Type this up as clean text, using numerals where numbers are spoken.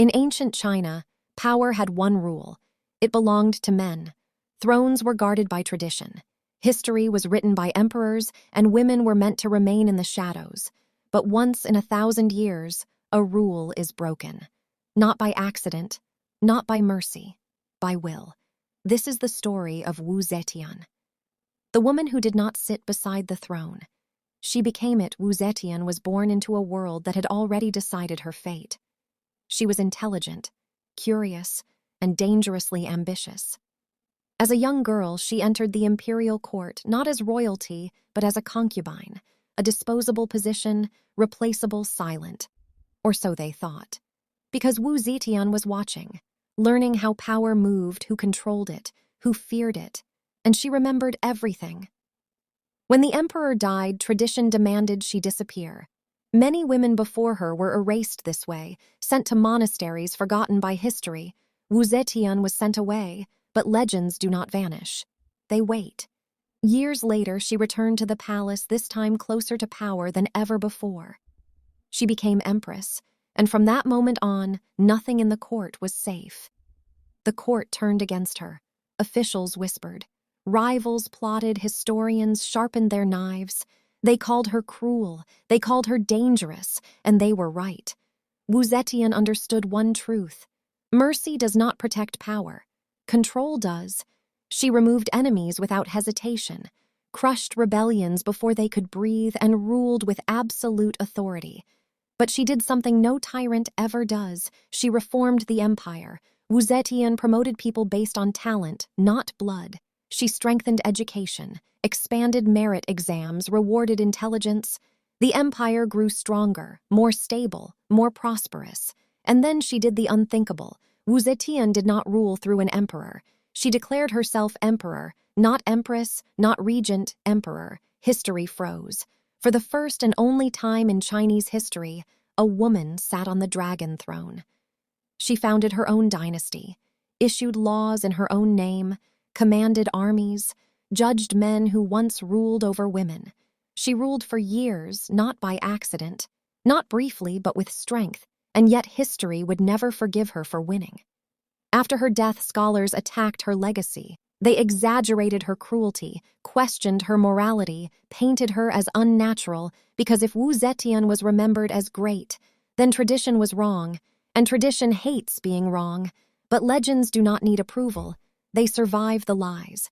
In ancient China, power had one rule. It belonged to men. Thrones were guarded by tradition. History was written by emperors, and women were meant to remain in the shadows. But once in 1,000 years, a rule is broken. Not by accident, not by mercy, by will. This is the story of Wu Zetian, the woman who did not sit beside the throne. She became it. Wu Zetian was born into a world that had already decided her fate. She was intelligent, curious, and dangerously ambitious. As a young girl, she entered the imperial court not as royalty, but as a concubine, a disposable position, replaceable, silent. Or so they thought. Because Wu Zetian was watching, learning how power moved, who controlled it, who feared it, and she remembered everything. When the emperor died, tradition demanded she disappear. Many women before her were erased this way, sent to monasteries forgotten by history. Wu Zetian was sent away, but legends do not vanish. They wait. Years later, she returned to the palace, this time closer to power than ever before. She became empress, and from that moment on, nothing in the court was safe. The court turned against her. Officials whispered. Rivals plotted, historians sharpened their knives. They called her cruel, they called her dangerous, and they were right. Wu Zetian understood one truth. Mercy does not protect power. Control does. She removed enemies without hesitation, crushed rebellions before they could breathe, and ruled with absolute authority. But she did something no tyrant ever does. She reformed the empire. Wu Zetian promoted people based on talent, not blood. She strengthened education, expanded merit exams, rewarded intelligence. The empire grew stronger, more stable, more prosperous. And then she did the unthinkable. Wu Zetian did not rule through an emperor. She declared herself emperor, not empress, not regent, emperor. History froze. For the first and only time in Chinese history, a woman sat on the dragon throne. She founded her own dynasty, issued laws in her own name, commanded armies, judged men who once ruled over women. She ruled for years, not by accident, not briefly, but with strength, and yet history would never forgive her for winning. After her death, scholars attacked her legacy. They exaggerated her cruelty, questioned her morality, painted her as unnatural, because if Wu Zetian was remembered as great, then tradition was wrong, and tradition hates being wrong. But legends do not need approval. They survive the lies.